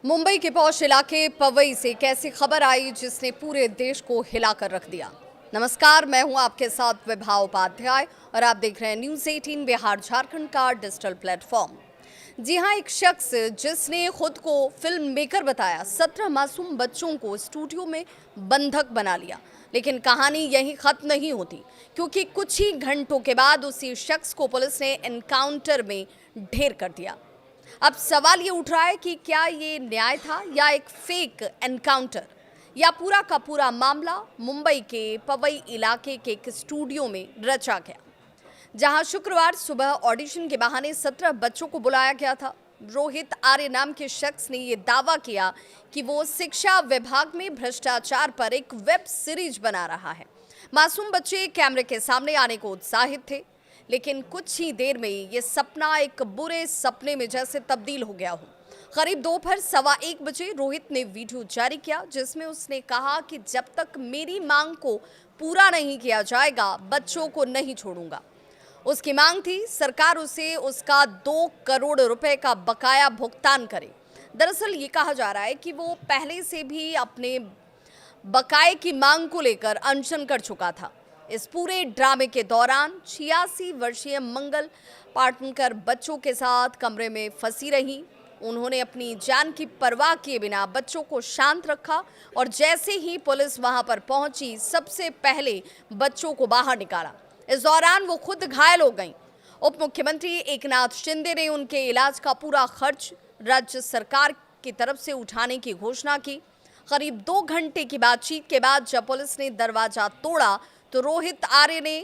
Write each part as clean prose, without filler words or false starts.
मुंबई के पौष इलाके पवई से कैसी खबर आई जिसने पूरे देश को हिलाकर रख दिया। नमस्कार, मैं हूं आपके साथ विभा उपाध्याय और आप देख रहे हैं न्यूज़ 18 बिहार झारखंड का डिजिटल प्लेटफॉर्म। जी हां, एक शख्स जिसने खुद को फिल्म मेकर बताया, 17 मासूम बच्चों को स्टूडियो में बंधक बना लिया। लेकिन कहानी यहीं खत्म नहीं होती, क्योंकि कुछ ही घंटों के बाद उसी शख्स को पुलिस ने एनकाउंटर में ढेर कर दिया। अब सवाल ये उठ रहा है कि क्या ये न्याय था या एक फेक एनकाउंटर, या पूरा का पूरा मामला मुंबई के पवई इलाके के एक स्टूडियो में रचा गया, जहां शुक्रवार सुबह ऑडिशन के बहाने 17 बच्चों को बुलाया गया था। रोहित आर्य नाम के शख्स ने यह दावा किया कि वो शिक्षा विभाग में भ्रष्टाचार पर एक वेब सीरीज बना रहा है। मासूम बच्चे कैमरे के सामने आने को उत्साहित थे, लेकिन कुछ ही देर में ये सपना एक बुरे सपने में जैसे तब्दील हो गया हो। करीब दोपहर 1:15 बजे रोहित ने वीडियो जारी किया, जिसमें उसने कहा कि जब तक मेरी मांग को पूरा नहीं किया जाएगा, बच्चों को नहीं छोड़ूंगा। उसकी मांग थी सरकार उसे उसका 2 करोड़ रुपए का बकाया भुगतान करे। दरअसल ये कहा जा रहा है कि वो पहले से भी अपने बकाये की मांग को लेकर अनशन कर चुका था। इस पूरे ड्रामे के दौरान 86 वर्षीय मंगल पाटनकर बच्चों के साथ कमरे में फंसी रही। उन्होंने अपनी जान की परवाह किए बिना बच्चों को शांत रखा और जैसे ही पुलिस वहां पर पहुंची, सबसे पहले बच्चों को बाहर निकाला। इस दौरान वो खुद घायल हो गईं। उप मुख्यमंत्री एकनाथ शिंदे ने उनके इलाज का पूरा खर्च राज्य सरकार की तरफ से उठाने की घोषणा की। करीब 2 घंटे की बातचीत के बाद जब पुलिस ने दरवाजा तोड़ा तो रोहित आर्य ने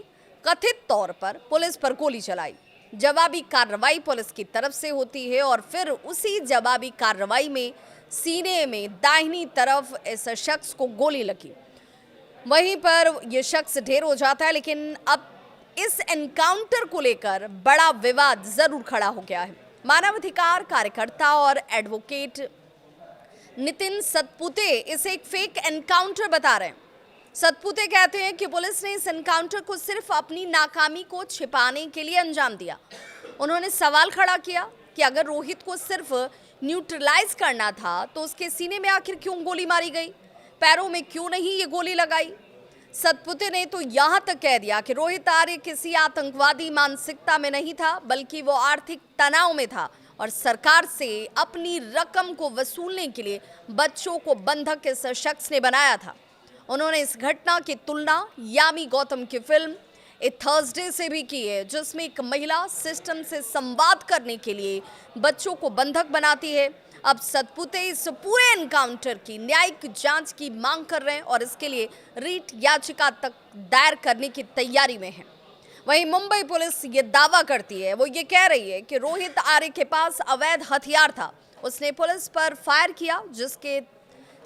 कथित तौर पर पुलिस पर गोली चलाई। जवाबी कार्रवाई पुलिस की तरफ से होती है और फिर उसी जवाबी कार्रवाई में सीने में दाहिनी तरफ इस शख्स को गोली लगी। वहीं पर यह शख्स ढेर हो जाता है। लेकिन अब इस एनकाउंटर को लेकर बड़ा विवाद जरूर खड़ा हो गया है। मानवाधिकार कार्यकर्ता और एडवोकेट नितिन सतपुते इसे एक फेक एनकाउंटर बता रहे हैं। सतपुते कहते हैं कि पुलिस ने इस एनकाउंटर को सिर्फ अपनी नाकामी को छिपाने के लिए अंजाम दिया। उन्होंने सवाल खड़ा किया कि अगर रोहित को सिर्फ न्यूट्रलाइज करना था तो उसके सीने में आखिर क्यों गोली मारी गई, पैरों में क्यों नहीं ये गोली लगाई। सतपुते ने तो यहां तक कह दिया कि रोहित आर्य किसी आतंकवादी मानसिकता में नहीं था, बल्कि वो आर्थिक तनाव में था और सरकार से अपनी रकम को वसूलने के लिए बच्चों को बंधक इस शख्स ने बनाया था। उन्होंने इस घटना की तुलना यामी गौतम की फिल्म ए थर्सडे से भी की है, जिसमें एक महिला सिस्टम से संवाद करने के लिए बच्चों को बंधक बनाती है। अब सतपुते इस पूरे एनकाउंटर की न्यायिक जांच की मांग कर रहे हैं और इसके लिए रीट याचिका तक दायर करने की तैयारी में है। वहीं मुंबई पुलिस ये दावा करती है, वो ये कह रही है कि रोहित आर्य के पास अवैध हथियार था। उसने पुलिस पर फायर किया, जिसके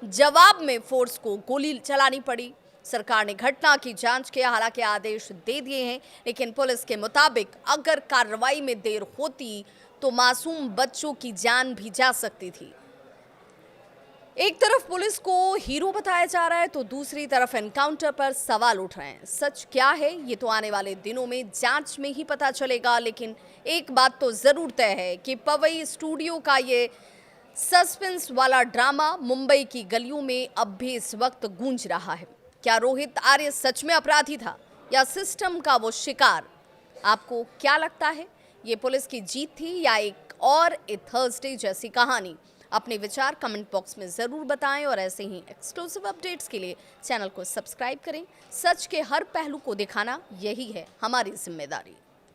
जवाब में फोर्स को गोली चलानी पड़ी। सरकार ने घटना की जांच के हालांकि आदेश दे दिए हैं, लेकिन पुलिस के मुताबिक अगर कार्रवाई में देर होती तो मासूम बच्चों की जान भी जा सकती थी। एक तरफ पुलिस को हीरो बताया जा रहा है तो दूसरी तरफ एनकाउंटर पर सवाल उठ रहे हैं। सच क्या है ये तो आने वाले दिनों में जांच में ही पता चलेगा। लेकिन एक बात तो जरूर तय है कि पवई स्टूडियो का ये सस्पेंस वाला ड्रामा मुंबई की गलियों में अब भी इस वक्त गूंज रहा है। क्या रोहित आर्य सच में अपराधी था या सिस्टम का वो शिकार? आपको क्या लगता है, ये पुलिस की जीत थी या एक और ए थर्सडे जैसी कहानी? अपने विचार कमेंट बॉक्स में ज़रूर बताएं और ऐसे ही एक्सक्लूसिव अपडेट्स के लिए चैनल को सब्सक्राइब करें। सच के हर पहलू को दिखाना यही है हमारी जिम्मेदारी।